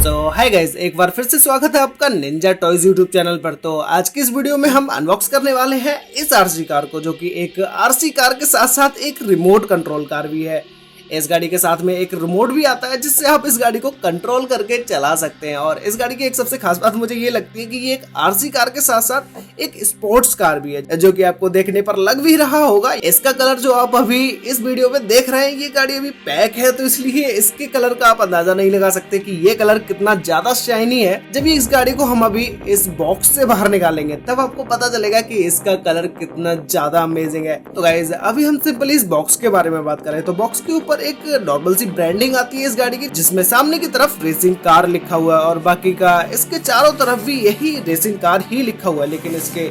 Hi guys, एक बार फिर से स्वागत है आपका निंजा टॉयज यूट्यूब चैनल पर। तो आज की इस वीडियो में हम अनबॉक्स करने वाले हैं इस आरसी कार को, जो कि एक आरसी कार के साथ साथ एक रिमोट कंट्रोल कार भी है। इस गाड़ी के साथ में एक रिमोट भी आता है जिससे आप इस गाड़ी को कंट्रोल करके चला सकते हैं। और इस गाड़ी की एक सबसे खास बात मुझे ये लगती है कि ये एक आरसी कार के साथ साथ एक स्पोर्ट्स कार भी है, जो कि आपको देखने पर लग भी रहा होगा। इसका कलर जो आप अभी इस वीडियो में देख रहे हैं, ये गाड़ी अभी पैक है, तो इसलिए इसके कलर का आप अंदाजा नहीं लगा सकते कि ये कलर कितना ज्यादा शाइनी है। जब इस गाड़ी को हम अभी इस बॉक्स से बाहर निकालेंगे तब आपको पता चलेगा कि इसका कलर कितना ज्यादा अमेजिंग है। तो गाइज, अभी हम सिंपली इस बॉक्स के बारे में बात करें तो बॉक्स के ऊपर एक नॉर्मल सी ब्रांडिंग आती है इस गाड़ी की, जिसमें सामने की तरफ रेसिंग कार लिखा हुआ है और बाकी का इसके चारों तरफ भी यही रेसिंग कार ही लिखा हुआ है। लेकिन इसके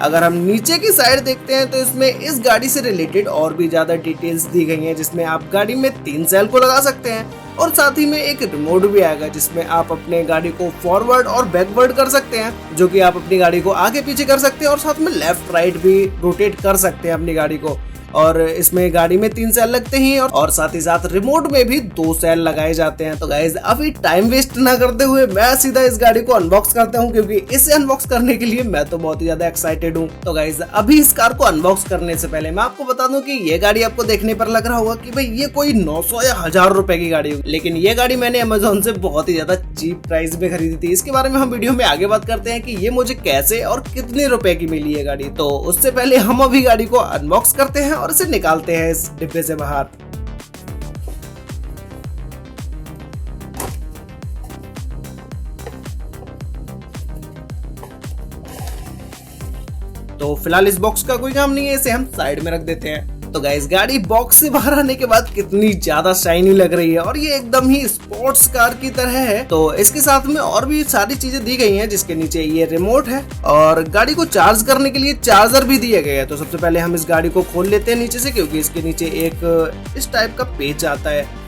अगर हम नीचे की साइड देखते हैं तो इसमें इस गाड़ी से रिलेटेड और भी ज्यादा डिटेल्स दी गई हैं, जिसमें आप गाड़ी में 3 सेल को लगा सकते हैं और साथ ही में एक रिमोट भी आएगा जिसमें आप अपने गाड़ी को फॉरवर्ड और बैकवर्ड कर सकते हैं, जो कि आप अपनी गाड़ी को आगे पीछे कर सकते हैं और साथ में लेफ्ट राइट भी रोटेट कर सकते हैं अपनी गाड़ी को। और इसमें गाड़ी में 3 सेल लगते हैं और साथ ही साथ रिमोट में भी 2 सेल लगाए जाते हैं। तो गाइज, अभी टाइम वेस्ट ना करते हुए मैं सीधा इस गाड़ी को अनबॉक्स करता हूं, क्योंकि इसे अनबॉक्स करने के लिए मैं तो बहुत ही ज्यादा एक्साइटेड हूं। तो गाइज, अभी इस कार को अनबॉक्स करने से पहले मैं आपको बता दूं कि ये गाड़ी आपको देखने पर लग रहा होगा कि भाई ये कोई 900 या 1000 रुपए की गाड़ी होगी, लेकिन ये गाड़ी मैंने अमेजोन से बहुत ही ज्यादा चीप प्राइस में खरीदी थी। इसके बारे में हम वीडियो में आगे बात करते हैं कि ये मुझे कैसे और कितने रुपए की मिली है गाड़ी। तो उससे पहले हम अभी गाड़ी को अनबॉक्स करते हैं और इसे निकालते हैं इस डिब्बे से बाहर। तो फिलहाल इस बॉक्स का कोई काम नहीं है, इसे हम साइड में रख देते हैं। तो गाइस, गाड़ी बॉक्स से बाहर आने के बाद कितनी ज्यादा शाइनी लग रही है और ये एकदम ही स्पोर्ट्स कार की तरह है। तो इसके साथ में और भी सारी चीजें दी गई हैं, जिसके नीचे ये रिमोट है और गाड़ी को चार्ज करने के लिए चार्जर भी दिया गया है। तो सबसे पहले हम इस गाड़ी को खोल लेते हैं नीचे से, क्योंकि इसके नीचे एक इस टाइप का पेच आता है।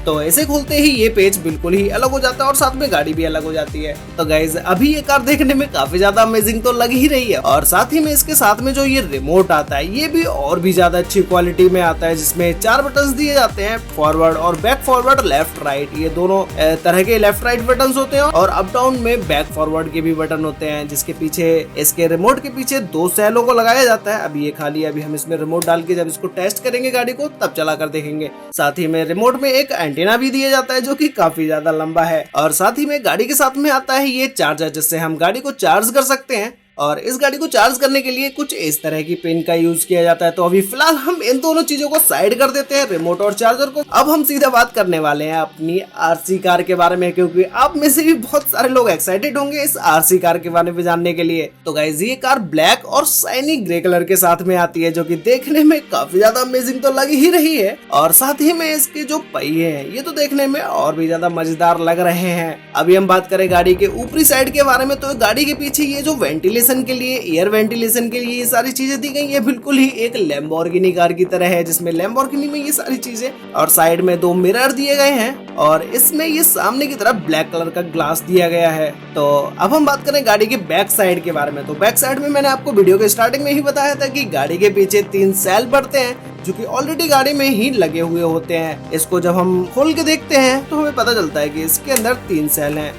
तो ऐसे खोलते ही ये पेज बिल्कुल ही अलग हो जाता है और साथ में गाड़ी भी अलग हो जाती है। तो गाइज, अभी ये कार देखने में काफी ज्यादा अमेजिंग तो लग ही रही है और साथ ही में इसके साथ में जो ये रिमोट आता है ये भी और भी ज्यादा अच्छी क्वालिटी में आता है, जिसमें 4 बटन दिए जाते हैं, फॉरवर्ड और बैक फॉरवर्ड, लेफ्ट राइट, ये दोनों तरह के लेफ्ट राइट बटन होते हैं और अप डाउन में बैक फॉरवर्ड के भी बटन होते हैं, जिसके पीछे इसके रिमोट के पीछे 2 सेलों को लगाया जाता है। अभी ये खाली, अभी हम इसमें रिमोट डाल के जब इसको टेस्ट करेंगे गाड़ी को तब चला कर देखेंगे। साथ ही में रिमोट में एक एंटीना भी दिया जाता है जो कि काफी ज्यादा लंबा है और साथ ही में गाड़ी के साथ में आता है ये चार्जर, जिससे हम गाड़ी को चार्ज कर सकते हैं। और इस गाड़ी को चार्ज करने के लिए कुछ इस तरह की पिन का यूज किया जाता है। तो अभी फिलहाल हम इन दोनों चीजों को साइड कर देते हैं, रिमोट और चार्जर को। अब हम सीधा बात करने वाले हैं अपनी आरसी कार के बारे में, क्योंकि आप में से भी बहुत सारे लोग एक्साइटेड होंगे इस आरसी कार के बारे में जानने के लिए। तो गाइस, ये कार ब्लैक और शाइनी ग्रे कलर के साथ में आती है, जो कि देखने में काफी ज्यादा अमेजिंग तो लग ही रही है। और साथ ही में इसके जो पहिए हैं ये तो देखने में और भी ज्यादा मजेदार लग रहे हैं। अभी हम बात करें गाड़ी के ऊपरी साइड के बारे में, तो गाड़ी के पीछे ये जो वेंटिलेशन के लिए, एयर वेंटिलेशन के लिए ये सारी चीजें दी गई है, बिल्कुल ही एक लैम्बोर्गिनी कार की तरह है, जिसमें लैम्बोर्गिनी में ये सारी चीजें और साइड में 2 मिरर दिए गए हैं और इसमें ये सामने की तरफ ब्लैक कलर का ग्लास दिया गया है। तो अब हम बात करें गाड़ी के बैक साइड के बारे में। तो बैक साइड में मैंने आपको वीडियो के स्टार्टिंग में ही बताया था कि गाड़ी के पीछे 3 सेल पड़ते हैं, जो कि ऑलरेडी गाड़ी में ही लगे हुए होते हैं। इसको जब हम खोल के देखते हैं तो हमें पता चलता है कि इसके अंदर 3 सेल हैं।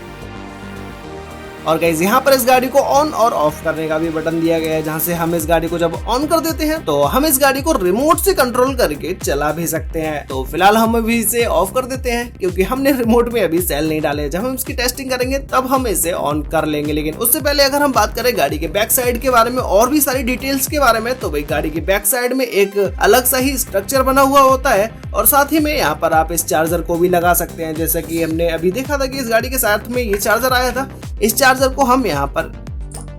और गाइस, यहाँ पर इस गाड़ी को ऑन और ऑफ करने का भी बटन दिया गया है, जहाँ से हम इस गाड़ी को जब ऑन कर देते हैं तो हम इस गाड़ी को रिमोट से कंट्रोल करके चला भी सकते हैं। तो फिलहाल हम अभी इसे ऑफ कर देते हैं, क्योंकि हमने रिमोट में अभी सेल नहीं डाले। जब हम इसकी टेस्टिंग करेंगे तब हम इसे ऑन कर लेंगे। लेकिन उससे पहले अगर हम बात करें गाड़ी के बैक साइड के बारे में और भी सारी डिटेल्स के बारे में, तो भाई गाड़ी की बैक साइड में एक अलग सा ही स्ट्रक्चर बना हुआ होता है और साथ ही में यहाँ पर आप इस चार्जर को भी लगा सकते हैं। जैसा कि हमने अभी देखा था कि इस गाड़ी के साथ में ये चार्जर आया था, इस चार्जर को हम यहाँ पर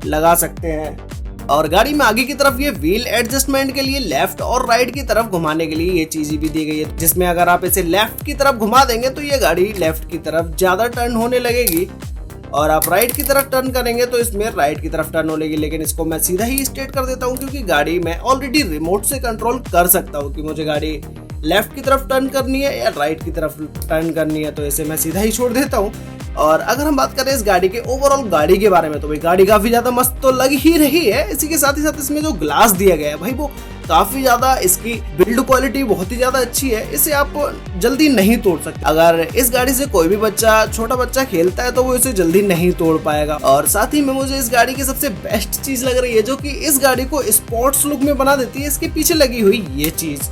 लगा सकते हैं। और गाड़ी में आगे की तरफ ये व्हील एडजस्टमेंट के लिए लेफ्ट और राइट की तरफ घुमाने के लिए ये चीज भी दी गई है, जिसमें अगर आप इसे लेफ्ट की तरफ घुमा देंगे तो ये गाड़ी लेफ्ट की तरफ ज्यादा टर्न होने लगेगी और आप राइट की तरफ टर्न करेंगे तो इसमें राइट की तरफ टर्न होगी। लेकिन इसको मैं सीधा ही स्ट्रेट कर देता हूँ, क्योंकि गाड़ी मैं ऑलरेडी रिमोट से कंट्रोल कर सकता हूँ कि मुझे गाड़ी लेफ्ट की तरफ टर्न करनी है या राइट की तरफ टर्न करनी है। तो इसे मैं सीधा ही छोड़ देता हूँ और अगर हम बात करें इस गाड़ी के ओवरऑल गाड़ी के बारे में तो भाई गाड़ी काफी ज्यादा मस्त तो लग ही रही है। इसी के साथ ही साथ इसमें जो ग्लास दिया गया है भाई वो काफी ज्यादा, इसकी बिल्ड क्वालिटी बहुत ही ज्यादा अच्छी है। इसे आप जल्दी नहीं तोड़ सकते। अगर इस गाड़ी से कोई भी बच्चा, छोटा बच्चा खेलता है तो वो इसे जल्दी नहीं तोड़ पाएगा। और साथ ही में मुझे इस गाड़ी की सबसे बेस्ट चीज लग रही है जो कि इस गाड़ी को स्पोर्ट्स लुक में बना देती है, इसके पीछे लगी हुई ये चीज।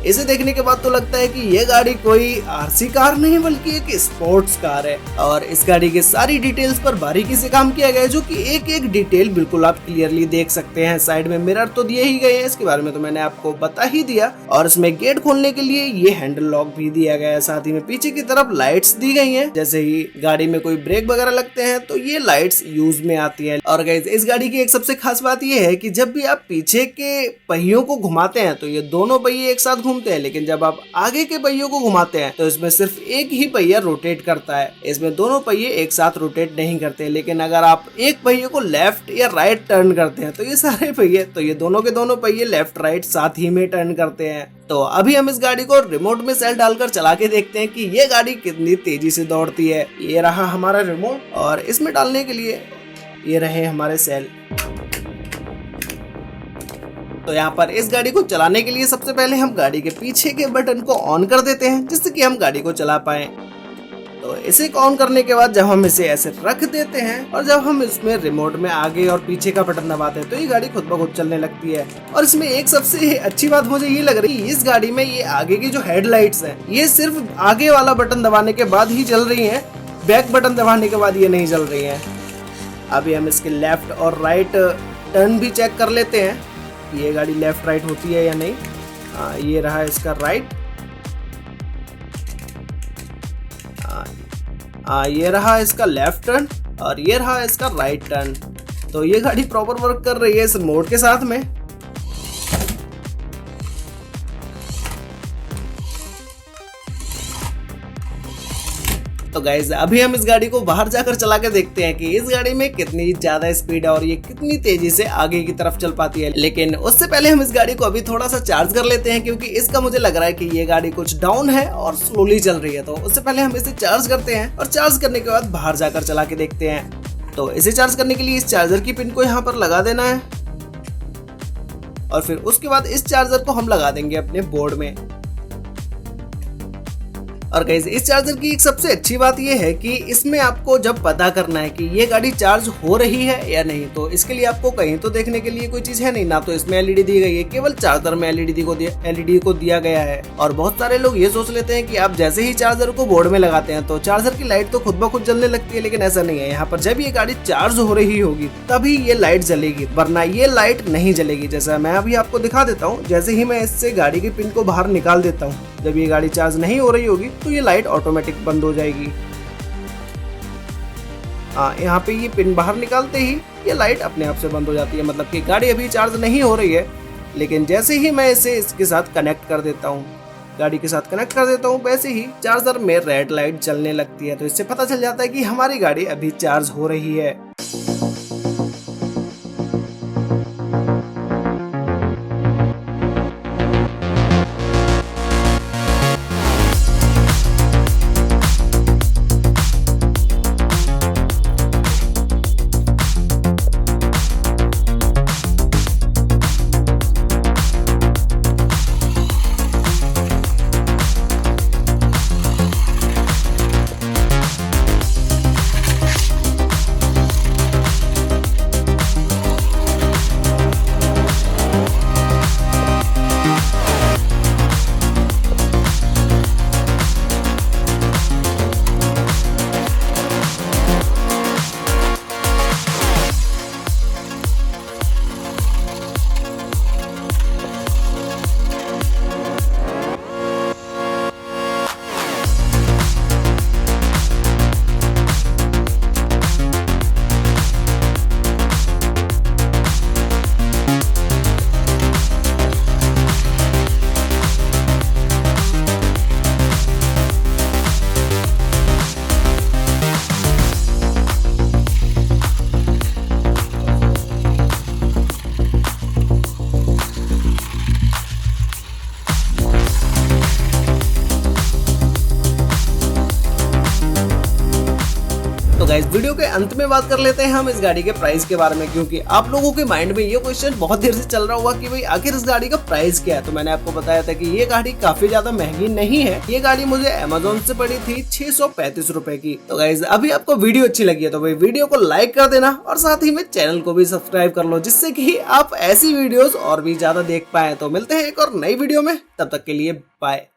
इसे देखने के बाद तो लगता है कि ये गाड़ी कोई आरसी कार नहीं बल्कि एक स्पोर्ट्स कार है। और इस गाड़ी के सारी डिटेल्स पर बारीकी से काम किया गया है जो कि एक एक डिटेल बिल्कुल आप क्लियरली देख सकते हैं। साइड में मिरर तो दिए ही गए हैं, इसके बारे में तो मैंने आपको बता ही दिया। और इसमें गेट खोलने के लिए ये हैंडल लॉक भी दिया गया है। साथ ही में पीछे की तरफ लाइट्स दी गई है, जैसे ही गाड़ी में कोई ब्रेक वगैरह लगते हैं तो ये लाइट्स यूज में आती है। और गाइस इस गाड़ी की एक सबसे खास बात ये है कि जब भी आप पीछे के पहियों को घुमाते हैं तो ये दोनों पहिए एक साथ घूमते हैं, लेकिन जब आप आगे के पहियों को घुमाते हैं तो इसमें सिर्फ एक ही पहिया रोटेट करता है। इसमें दोनों पहिए एक साथ रोटेट नहीं करते। लेकिन अगर आप एक पहिए को लेफ्ट या राइट टर्न करते हैं तो ये सारे पहिए, तो ये दोनों के दोनों पहिए लेफ्ट राइट साथ ही में टर्न करते हैं। तो अभी हम इस गाड़ी को रिमोट में सेल डालकर चला के देखते हैं कि ये गाड़ी कितनी तेजी से दौड़ती है। ये रहा हमारा रिमोट और इसमें डालने के लिए ये रहे हमारे सेल। तो यहाँ पर इस गाड़ी को चलाने के लिए सबसे पहले हम गाड़ी के पीछे के बटन को ऑन कर देते हैं जिससे कि हम गाड़ी को चला पाए। तो इसे ऑन करने के बाद जब हम इसे ऐसे रख देते हैं और जब हम इसमें रिमोट में आगे और पीछे का बटन दबाते हैं तो ये गाड़ी खुद ब खुद चलने लगती है। और इसमें एक सबसे अच्छी बात मुझे ये लग रही है, इस गाड़ी में ये आगे की जो हेडलाइट्स हैं ये सिर्फ आगे वाला बटन दबाने के बाद ही चल रही है, बैक बटन दबाने के बाद ये नहीं चल रही है। अभी हम इसके लेफ्ट और राइट टर्न भी चेक कर लेते हैं, ये गाड़ी लेफ्ट राइट होती है या नहीं। ये रहा इसका राइट, ये रहा इसका लेफ्ट टर्न और ये रहा इसका राइट टर्न। तो ये गाड़ी प्रॉपर वर्क कर रही है इस मोड के साथ में। तो गाइज अभी हम इस गाड़ी को बाहर जाकर चला के देखते हैं कि इस गाड़ी में कितनी ज्यादा स्पीड है और ये कितनी तेजी से आगे की तरफ चल पाती है। लेकिन उससे पहले हम इस गाड़ी को अभी थोड़ा सा चार्ज कर लेते हैं क्योंकि इसका मुझे लग रहा है कि ये गाड़ी कुछ डाउन है और स्लोली चल रही है। तो उससे पहले हम इसे चार्ज करते हैं और चार्ज करने के बाद बाहर जाकर चला के देखते हैं। तो इसे चार्ज करने के लिए इस चार्जर की पिन को यहाँ पर लगा देना है और फिर उसके बाद इस चार्जर को हम लगा देंगे अपने बोर्ड में। और गाइस इस चार्जर की एक सबसे अच्छी बात यह है कि इसमें आपको जब पता करना है कि ये गाड़ी चार्ज हो रही है या नहीं तो इसके लिए आपको कहीं तो देखने के लिए कोई चीज है नहीं, ना तो इसमें एलईडी दी गई है, केवल चार्जर में एलईडी को दिया गया है। और बहुत सारे लोग ये सोच लेते हैं कि आप जैसे ही चार्जर को बोर्ड में लगाते हैं तो चार्जर की लाइट तो खुद ब खुद जलने लगती है, लेकिन ऐसा नहीं है। यहाँ पर जब ये गाड़ी चार्ज हो रही होगी तभी ये लाइट जलेगी, वरना ये लाइट नहीं जलेगी। जैसा मैं अभी आपको दिखा देता हूँ, जैसे ही मैं इससे गाड़ी की पिन को बाहर निकाल देता हूँ, जब ये गाड़ी चार्ज नहीं हो रही होगी तो ये लाइट ऑटोमेटिक बंद हो जाएगी। यहाँ पे ये पिन बाहर निकालते ही ये लाइट अपने आप से बंद हो जाती है, मतलब कि गाड़ी अभी चार्ज नहीं हो रही है। लेकिन जैसे ही मैं इसे इसके साथ कनेक्ट कर देता हूँ, गाड़ी के साथ कनेक्ट कर देता हूँ, वैसे ही चार्जर में रेड लाइट जलने लगती है। तो इससे पता चल जाता है कि हमारी गाड़ी अभी चार्ज हो रही है। गाइस वीडियो के अंत में बात कर लेते हैं हम इस गाड़ी के प्राइस के बारे में, क्योंकि आप लोगों के माइंड में ये क्वेश्चन बहुत देर से चल रहा होगा कि भाई आखिर इस गाड़ी का प्राइस क्या है। तो मैंने आपको बताया था कि ये गाड़ी काफी ज्यादा महंगी नहीं है। ये गाड़ी मुझे अमेज़न से पड़ी थी 635 रुपए की। तो गाइस अभी आपको वीडियो अच्छी लगी है तो भाई वीडियो को लाइक कर देना और साथ ही में चैनल को भी सब्सक्राइब कर लो, जिससे कि आप ऐसी वीडियोस और भी ज्यादा देख पाए। तो मिलते हैं एक और नई वीडियो में, तब तक के लिए बाय।